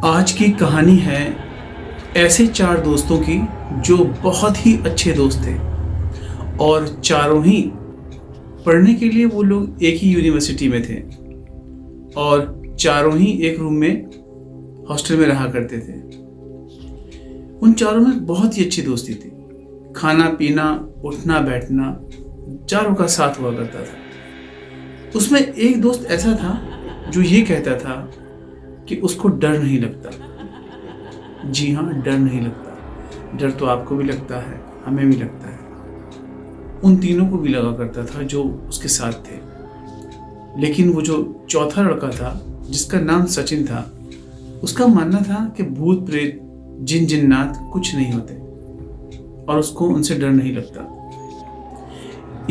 आज की कहानी है ऐसे चार दोस्तों की जो बहुत ही अच्छे दोस्त थे और चारों ही पढ़ने के लिए वो लोग एक ही यूनिवर्सिटी में थे और चारों ही एक रूम में हॉस्टल में रहा करते थे। उन चारों में बहुत ही अच्छी दोस्ती थी। खाना पीना उठना बैठना चारों का साथ हुआ करता था। उसमें एक दोस्त ऐसा था जो ये कहता था कि उसको डर नहीं लगता। जी हाँ, डर नहीं लगता। डर तो आपको भी लगता है, हमें भी लगता है, उन तीनों को भी लगा करता था जो उसके साथ थे। लेकिन वो जो चौथा लड़का था जिसका नाम सचिन था, उसका मानना था कि भूत प्रेत जिन जिन्नात कुछ नहीं होते और उसको उनसे डर नहीं लगता।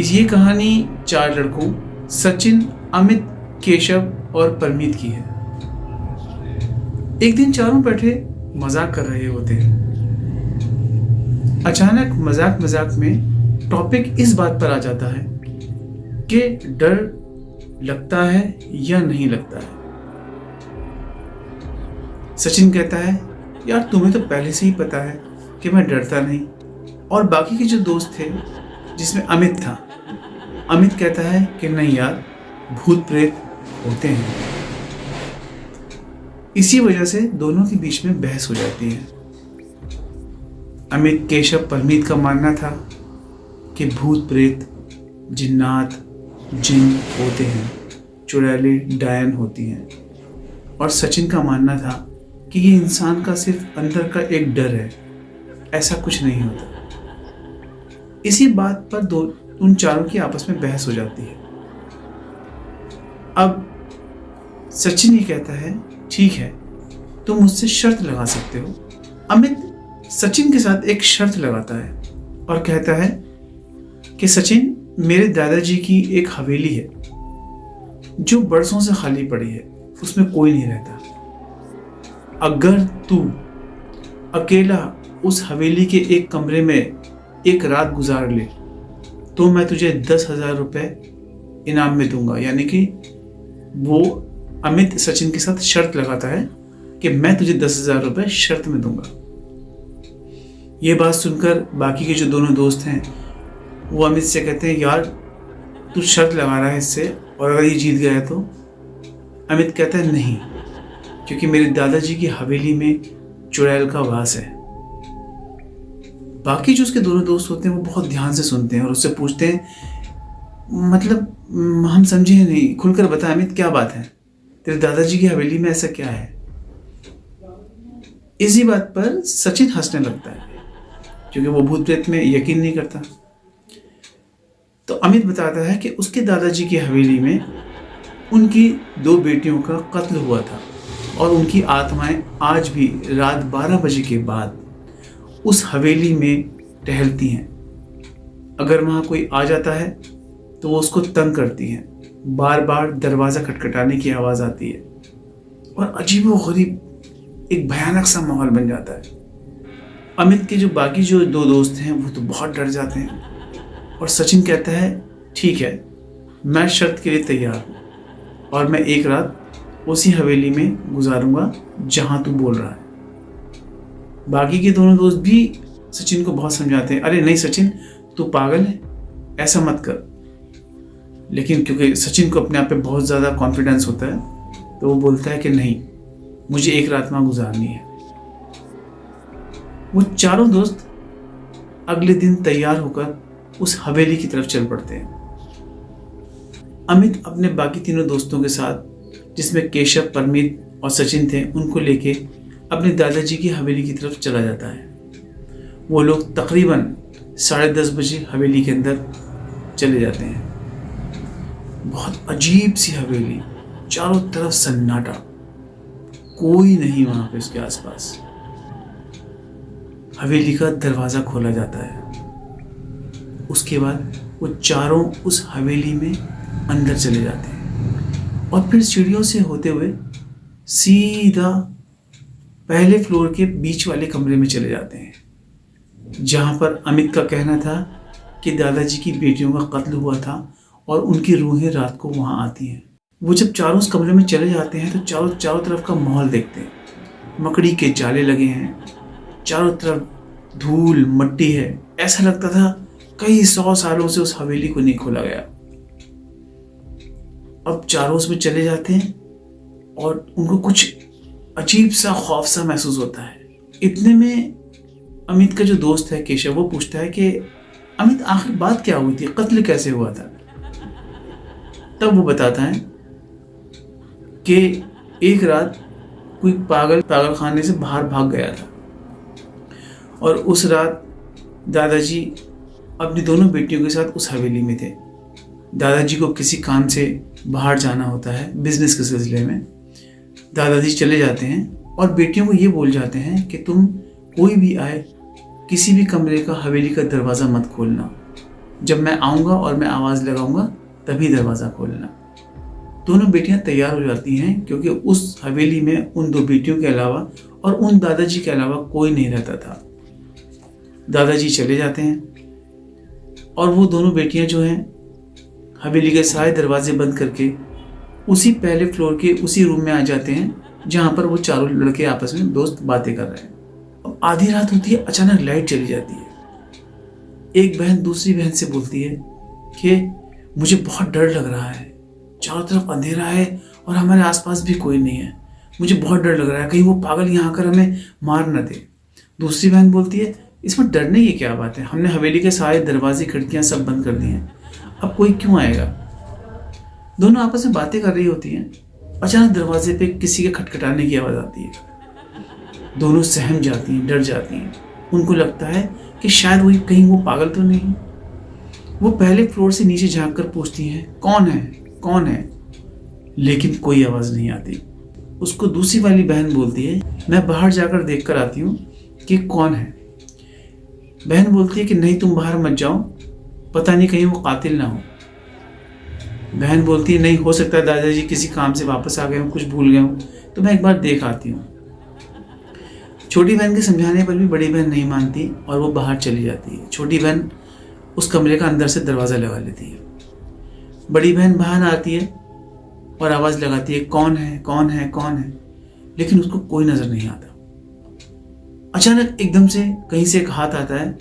ये कहानी चार लड़कों सचिन, अमित, केशव और परमीत की है। एक दिन चारों बैठे मजाक कर रहे होते हैं। अचानक मजाक मजाक में टॉपिक इस बात पर आ जाता है कि डर लगता है या नहीं लगता है। सचिन कहता है, यार तुम्हें तो पहले से ही पता है कि मैं डरता नहीं। और बाकी के जो दोस्त थे जिसमें अमित था, अमित कहता है कि नहीं यार, भूत प्रेत होते हैं। इसी वजह से दोनों के बीच में बहस हो जाती है। अमित, केशव, परमीत का मानना था कि भूत प्रेत जिन्नात जिन होते हैं, चुड़ैलें डायन होती हैं। और सचिन का मानना था कि ये इंसान का सिर्फ अंदर का एक डर है, ऐसा कुछ नहीं होता। इसी बात पर उन चारों की आपस में बहस हो जाती है। अब सचिन ये कहता है, ठीक है, तुम मुझसे शर्त लगा सकते हो। अमित सचिन के साथ एक शर्त लगाता है और कहता है कि सचिन, मेरे दादाजी की एक हवेली है जो बरसों से खाली पड़ी है, उसमें कोई नहीं रहता। अगर तू अकेला उस हवेली के एक कमरे में एक रात गुजार ले तो मैं तुझे 10,000 रुपये इनाम में दूंगा। यानी कि वो अमित सचिन के साथ शर्त लगाता है कि मैं तुझे 10,000 रुपये शर्त में दूंगा। ये बात सुनकर बाकी के जो दोनों दोस्त हैं वो अमित से कहते हैं, यार तू शर्त लगा रहा है इससे, और अगर ये जीत गया है तो? अमित कहता है, नहीं, क्योंकि मेरे दादाजी की हवेली में चुड़ैल का वास है। बाकी जो उसके दोनों दोस्त होते हैं वो बहुत ध्यान से सुनते हैं और उससे पूछते हैं, मतलब हम समझे नहीं, खुलकर बता अमित, क्या बात है? तेरे दादाजी की हवेली में ऐसा क्या है? इसी बात पर सचिन हंसने लगता है क्योंकि वो भूत प्रेत में यकीन नहीं करता। तो अमित बताता है कि उसके दादाजी की हवेली में उनकी 2 बेटियों का कत्ल हुआ था और उनकी आत्माएं आज भी रात 12 बजे के बाद उस हवेली में टहलती हैं। अगर वहाँ कोई आ जाता है तो वो उसको तंग करती हैं। बार बार दरवाज़ा खटखटाने की आवाज़ आती है और अजीबोगरीब एक भयानक सा माहौल बन जाता है। अमित के जो बाकी जो 2 दोस्त हैं वो तो बहुत डर जाते हैं और सचिन कहता है, ठीक है, मैं शर्त के लिए तैयार हूँ और मैं एक रात उसी हवेली में गुजारूंगा जहाँ तू बोल रहा है। बाकी के दोनों दोस्त भी सचिन को बहुत समझाते हैं, अरे नहीं सचिन, तू पागल है, ऐसा मत कर। लेकिन क्योंकि सचिन को अपने आप पे बहुत ज़्यादा कॉन्फिडेंस होता है तो वो बोलता है कि नहीं, मुझे एक रात वहाँ गुजारनी है। वो चारों दोस्त अगले दिन तैयार होकर उस हवेली की तरफ चल पड़ते हैं। अमित अपने बाकी तीनों दोस्तों के साथ, जिसमें केशव, परमीत और सचिन थे, उनको लेके अपने दादाजी की हवेली की तरफ चला जाता है। वो लोग तकरीबन 10:30 बजे हवेली के अंदर चले जाते हैं। बहुत अजीब सी हवेली, चारों तरफ सन्नाटा, कोई नहीं वहां पे उसके आसपास। हवेली का दरवाजा खोला जाता है। उसके बाद वो चारों उस हवेली में अंदर चले जाते हैं और फिर सीढ़ियों से होते हुए सीधा पहले फ्लोर के बीच वाले कमरे में चले जाते हैं, जहां पर अमित का कहना था कि दादाजी की बेटियों का कत्ल हुआ था और उनकी रूहें रात को वहां आती हैं। वो जब चारों उस कमरे में चले जाते हैं तो चारों तरफ का माहौल देखते हैं मकड़ी के जाले लगे हैं, चारों तरफ धूल मट्टी है। ऐसा लगता था कई 100 सालों से उस हवेली को नहीं खोला गया। अब चारों उसमें चले जाते हैं और उनको कुछ अजीब सा खौफ सा महसूस होता है। इतने में अमित का जो दोस्त है केशव, वो पूछता है कि अमित आखिर बात क्या हुई थी, कत्ल कैसे हुआ था। तब वो बताता है कि एक रात कोई पागल खाने से बाहर भाग गया था और उस रात दादाजी अपनी दोनों बेटियों के साथ उस हवेली में थे। दादाजी को किसी काम से बाहर जाना होता है, बिजनेस के सिलसिले में। दादाजी चले जाते हैं और बेटियों को ये बोल जाते हैं कि तुम कोई भी आए, किसी भी कमरे का, हवेली का दरवाज़ा मत खोलना। जब मैं आऊँगा और मैं आवाज़ लगाऊंगा तभी दरवाज़ा खोलना। दोनों बेटियां तैयार हो जाती हैं क्योंकि उस हवेली में उन दो बेटियों के अलावा और उन दादाजी के अलावा कोई नहीं रहता था। दादाजी चले जाते हैं और वो दोनों बेटियां जो हैं हवेली के सारे दरवाजे बंद करके उसी पहले फ्लोर के उसी रूम में आ जाते हैं जहाँ पर वो चारों लड़के आपस में दोस्त बातें कर रहे हैं। अब आधी रात होती है, अचानक लाइट चली जाती है। एक बहन दूसरी बहन से बोलती है कि मुझे बहुत डर लग रहा है, चारों तरफ अंधेरा है और हमारे आसपास भी कोई नहीं है, मुझे बहुत डर लग रहा है, कहीं वो पागल यहाँ आकर हमें मार न दे। दूसरी बहन बोलती है इसमें डरने की क्या बात है, हमने हवेली के सारे दरवाजे खिड़कियाँ सब बंद कर दी हैं, अब कोई क्यों आएगा। दोनों आपस में बातें कर रही होती हैं। अचानक दरवाजे पे किसी के खटखटाने की आवाज़ आती है। दोनों सहम जाती हैं, डर जाती हैं। उनको लगता है कि शायद वही कहीं वो पागल तो नहीं। वो पहले फ्लोर से नीचे झांक कर पूछती हैं कौन है, कौन है, लेकिन कोई आवाज़ नहीं आती। उसको दूसरी वाली बहन बोलती है मैं बाहर जाकर देख कर आती हूँ कि कौन है। बहन बोलती है कि नहीं, तुम बाहर मत जाओ, पता नहीं कहीं वो कातिल ना हो। बहन बोलती है नहीं, हो सकता है दादाजी किसी काम से वापस आ गए हों, कुछ भूल गए हों, तो मैं एक बार देख आती हूँ। छोटी बहन के समझाने पर भी बड़ी बहन नहीं मानती और वो बाहर चली जाती है। छोटी बहन उस कमरे का अंदर से दरवाज़ा लगा लेती है। बड़ी बहन बाहर आती है और आवाज़ लगाती है कौन है, कौन है, कौन है, लेकिन उसको कोई नज़र नहीं आता। अचानक एकदम से कहीं से एक हाथ आता है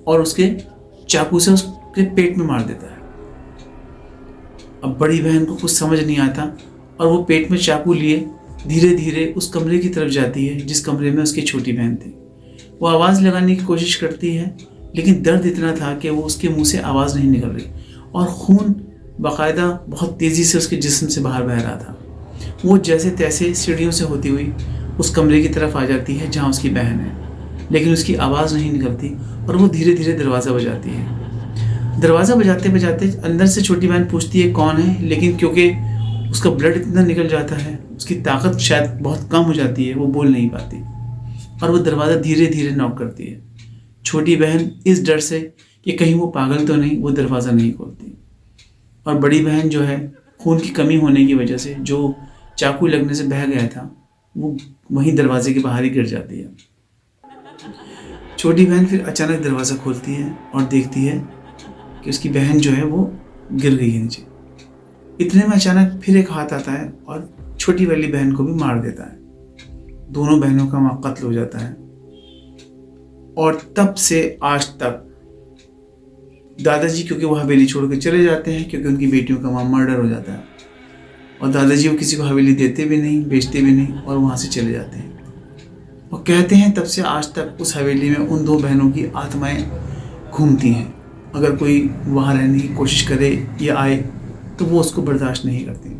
और उसके चाकू से उसके पेट में मार देता है। अब बड़ी बहन को कुछ समझ नहीं आता और वो पेट में चाकू लिए धीरे धीरे उस कमरे की तरफ जाती है जिस कमरे में उसकी छोटी बहन थी। वो आवाज़ लगाने की कोशिश करती है लेकिन दर्द इतना था कि वो उसके मुंह से आवाज़ नहीं निकल रही और खून बाकायदा बहुत तेज़ी से उसके जिस्म से बाहर बह रहा था। वो जैसे तैसे सीढ़ियों से होती हुई उस कमरे की तरफ आ जाती है जहाँ उसकी बहन है, लेकिन उसकी आवाज़ नहीं निकलती और वो धीरे धीरे दरवाज़ा बजाती है। दरवाज़ा बजाते बजाते अंदर से छोटी बहन पूछती है कौन है, लेकिन क्योंकि उसका ब्लड इतना निकल जाता है, उसकी ताकत शायद बहुत कम हो जाती है, वो बोल नहीं पाती और वो दरवाज़ा धीरे धीरे नॉक करती है। छोटी बहन इस डर से कि कहीं वो पागल तो नहीं, वो दरवाज़ा नहीं खोलती और बड़ी बहन जो है खून की कमी होने की वजह से जो चाकू लगने से बह गया था वो वहीं दरवाजे के बाहर ही गिर जाती है। छोटी बहन फिर अचानक दरवाज़ा खोलती है और देखती है कि उसकी बहन जो है वो गिर गई है नीचे। इतने में अचानक फिर एक हाथ आता है और छोटी वाली बहन को भी मार देता है। दोनों बहनों का वहाँ कत्ल हो जाता है और तब से आज तक दादाजी, क्योंकि वो हवेली छोड़ के चले जाते हैं क्योंकि उनकी बेटियों का वहाँ मर्डर हो जाता है और दादाजी वो किसी को हवेली देते भी नहीं, बेचते भी नहीं और वहाँ से चले जाते हैं। और कहते हैं तब से आज तक उस हवेली में उन दो बहनों की आत्माएं घूमती हैं। अगर कोई वहाँ रहने की कोशिश करे या आए तो वो उसको बर्दाश्त नहीं करती।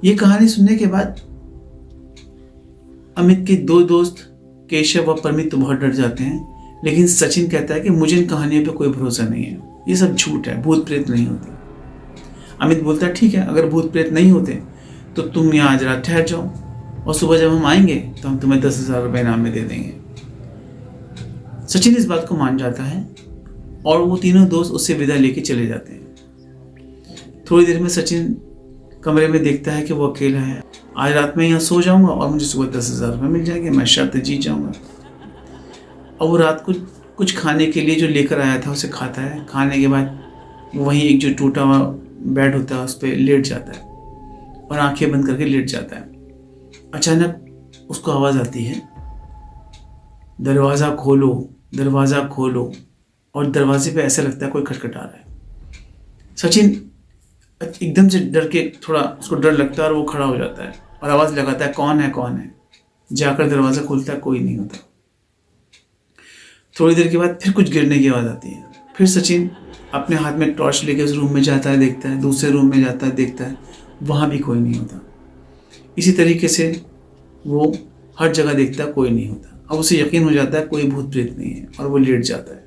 ये कहानी सुनने के बाद अमित के दो दोस्त केशव और परमित तो बहुत डर जाते हैं, लेकिन सचिन कहता है कि मुझे इन कहानियों पे कोई भरोसा नहीं है, ये सब झूठ है, भूत प्रेत नहीं होते। अमित बोलता है ठीक है, अगर भूत प्रेत नहीं होते तो तुम यहाँ आज रात ठहर जाओ और सुबह जब हम आएंगे तो हम तुम्हें 10,000 रुपये इनाम में दे देंगे। सचिन इस बात को मान जाता है और वो तीनों दोस्त उससे विदा लेके चले जाते हैं। थोड़ी देर में सचिन कमरे में देखता है कि वो अकेला है। आज रात में यहाँ सो जाऊंगा और मुझे सुबह 10,000 रुपये मिल जाएंगे, मैं शर्त जीत जाऊंगा। और वो रात को कुछ खाने के लिए जो लेकर आया था उसे खाता है। खाने के बाद वो वहीं एक जो टूटा हुआ बेड होता है उस पर लेट जाता है और आंखें बंद करके लेट जाता है। अचानक उसको आवाज़ आती है, दरवाज़ा खोलो, दरवाज़ा खोलो। और दरवाजे पे ऐसा लगता है कोई खटखटा रहा है। सचिन एकदम से डर के, थोड़ा उसको डर लगता है और वो खड़ा हो जाता है और आवाज़ लगाता है, कौन है कौन है। जाकर दरवाज़ा खोलता है, कोई नहीं होता। थोड़ी देर के बाद फिर कुछ गिरने की आवाज़ आती है। फिर सचिन अपने हाथ में टॉर्च लेके उस रूम में जाता है, देखता है, दूसरे रूम में जाता है, देखता है, वहाँ भी कोई नहीं होता। इसी तरीके से वो हर जगह देखता है, कोई नहीं होता। अब उसे यकीन हो जाता है कोई भूत प्रेत नहीं है और वो लेट जाता है।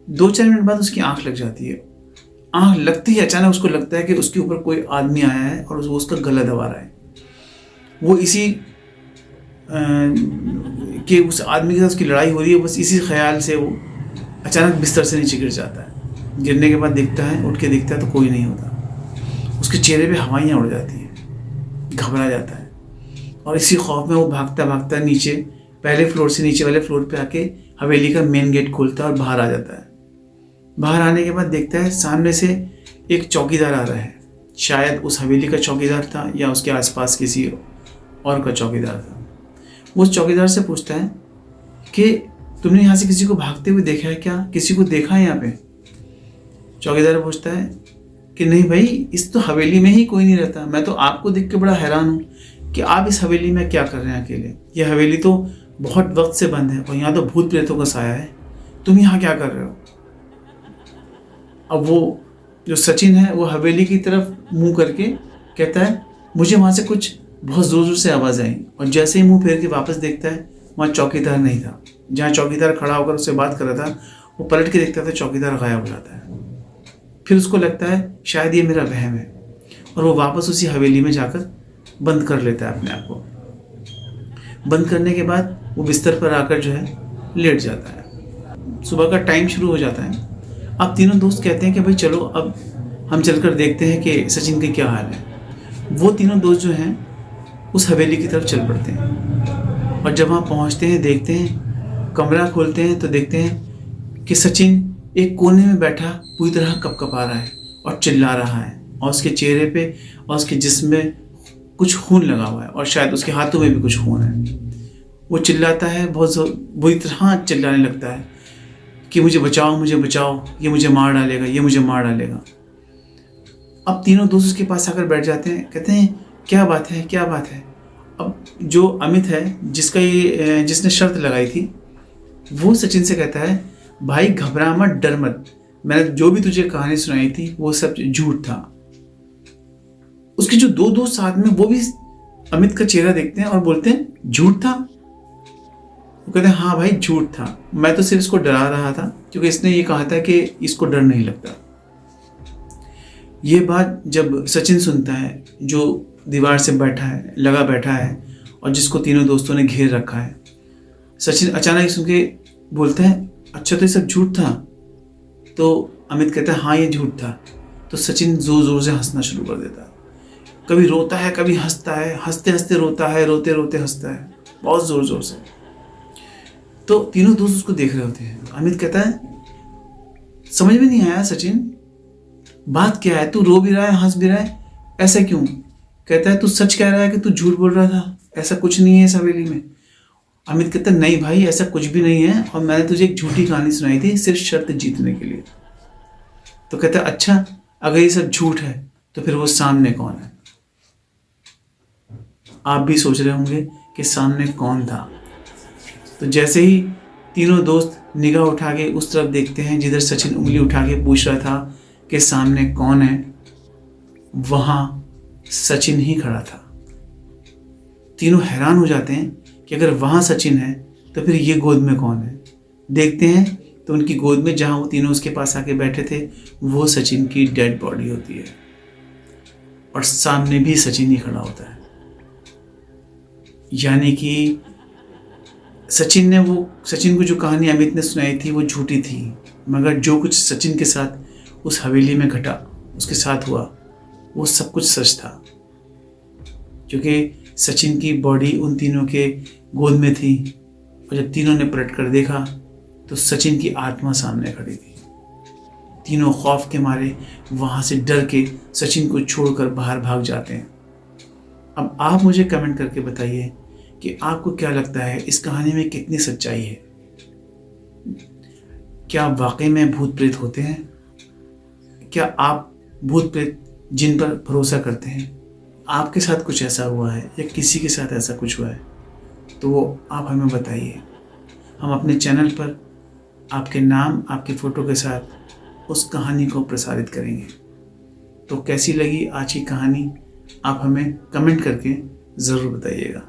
2-4 मिनट बाद उसकी आंख लग जाती है। आंख लगते ही अचानक उसको लगता है कि उसके ऊपर कोई आदमी आया है और वो उसका गला दबा रहा है। वो इसी कि उस आदमी के साथ उसकी लड़ाई हो रही है, बस इसी ख्याल से वो अचानक बिस्तर से नीचे गिर जाता है। गिरने के बाद देखता है, उठ के देखता है तो कोई नहीं होता। उसके चेहरे पे हवाइयाँ उड़ जाती हैं, घबरा जाता है और इसी खौफ में वो भागता भागता नीचे, पहले फ्लोर से नीचे वाले फ्लोर पे आके हवेली का मेन गेट खोलता है और बाहर आ जाता है। बाहर आने के बाद देखता है सामने से एक चौकीदार आ रहा है। शायद उस हवेली का चौकीदार था या उसके आसपास किसी और का चौकीदार था। वो उस चौकीदार से पूछता है कि तुमने यहाँ से किसी को भागते हुए देखा है क्या, किसी को देखा है यहाँ पे? चौकीदार पूछता है कि नहीं भाई, इस तो हवेली में ही कोई नहीं रहता। मैं तो आपको देख के बड़ा हैरान हूँ कि आप इस हवेली में क्या कर रहे हैं अकेले। ये हवेली तो बहुत वक्त से बंद है और यहाँ तो भूत प्रेतों का साया है, तुम यहाँ क्या कर रहे हो? अब वो जो सचिन है वो हवेली की तरफ मुंह करके कहता है, मुझे वहाँ से कुछ बहुत ज़ोर ज़ोर से आवाज़ आई। और जैसे ही मुंह फेर के वापस देखता है, वहाँ चौकीदार नहीं था। जहाँ चौकीदार खड़ा होकर उससे बात कर रहा था, वो पलट के देखता था, चौकीदार गायब हो जाता है। फिर उसको लगता है शायद ये मेरा वहम है और वो वापस उसी हवेली में जाकर बंद कर लेता है अपने आप को। बंद करने के बाद वो बिस्तर पर आकर जो है लेट जाता है। सुबह का टाइम शुरू हो जाता है। अब तीनों दोस्त कहते हैं कि भाई चलो अब हम चलकर देखते हैं कि सचिन का क्या हाल है। वो तीनों दोस्त जो हैं उस हवेली की तरफ चल पड़ते हैं और जब वहाँ पहुँचते हैं, देखते हैं, कमरा खोलते हैं तो देखते हैं कि सचिन एक कोने में बैठा पूरी तरह कपकपा रहा है और चिल्ला रहा है और उसके चेहरे पे और उसके जिस्म में कुछ खून लगा हुआ है और शायद उसके हाथों में भी कुछ खून है। वो चिल्लाता है, बहुत बुरी तरह चिल्लाने लगता है कि मुझे बचाओ, मुझे बचाओ, ये मुझे मार डालेगा, ये मुझे मार डालेगा। अब तीनों दोस्त उसके पास आकर बैठ जाते हैं, कहते हैं क्या बात है, क्या बात है। अब जो अमित है जिसने शर्त लगाई थी, वो सचिन से कहता है, भाई घबरा मत, डर मत, मैंने जो भी तुझे कहानी सुनाई थी वो सब झूठ था। उसके जो दो दोस्त साथ में वो भी अमित का चेहरा देखते हैं और बोलते हैं झूठ था। वो कहते हैं हाँ भाई झूठ था, मैं तो सिर्फ इसको डरा रहा था क्योंकि इसने ये कहा था कि इसको डर नहीं लगता। ये बात जब सचिन सुनता है, जो दीवार से लगा बैठा है और जिसको तीनों दोस्तों ने घेर रखा है, सचिन अचानक सुन के बोलता है, अच्छा तो ये सब झूठ था? तो अमित कहता है हाँ ये झूठ था। तो सचिन जोर जोर से हंसना शुरू कर देता है। कभी रोता है, कभी हंसता है, हंसते हंसते रोता है, रोते रोते हंसता है, बहुत जोर जोर से। तो तीनों दोस्त उसको देख रहे होते हैं। अमित कहता है समझ में नहीं आया सचिन, बात क्या है, तू रो भी रहा है, हंस भी रहा है, ऐसा क्यों? कहता है तू सच कह रहा है कि तू झूठ बोल रहा था, ऐसा कुछ नहीं है इस हवेली में। अमित कहता है नहीं भाई ऐसा कुछ भी नहीं है और मैंने तुझे एक झूठी कहानी सुनाई थी सिर्फ शर्त जीतने के लिए। तो कहता है अच्छा अगर ये सब झूठ है तो फिर वो सामने कौन है? आप भी सोच रहे होंगे कि सामने कौन था। तो जैसे ही तीनों दोस्त निगाह उठा के उस तरफ देखते हैं जिधर सचिन उंगली उठा के पूछ रहा था कि सामने कौन है, वहां सचिन ही खड़ा था। तीनों हैरान हो जाते हैं कि अगर वहां सचिन है तो फिर ये गोद में कौन है। देखते हैं तो उनकी गोद में जहां वो तीनों उसके पास आके बैठे थे वो सचिन की डेड बॉडी होती है और सामने भी सचिन ही खड़ा होता है। यानी कि सचिन को जो कहानी अमित ने सुनाई थी वो झूठी थी, मगर जो कुछ सचिन के साथ उस हवेली में घटा, उसके साथ हुआ, वो सब कुछ सच था। क्योंकि सचिन की बॉडी उन तीनों के गोद में थी और जब तीनों ने पलट कर देखा तो सचिन की आत्मा सामने खड़ी थी। तीनों खौफ के मारे वहाँ से डर के सचिन को छोड़कर बाहर भाग जाते हैं। अब आप मुझे कमेंट करके बताइए कि आपको क्या लगता है इस कहानी में कितनी सच्चाई है। क्या वाकई में भूत प्रेत होते हैं? क्या आप भूत प्रेत जिन पर भरोसा करते हैं? आपके साथ कुछ ऐसा हुआ है या किसी के साथ ऐसा कुछ हुआ है तो वो आप हमें बताइए। हम अपने चैनल पर आपके नाम, आपकी फ़ोटो के साथ उस कहानी को प्रसारित करेंगे। तो कैसी लगी आज की कहानी आप हमें कमेंट करके ज़रूर बताइएगा।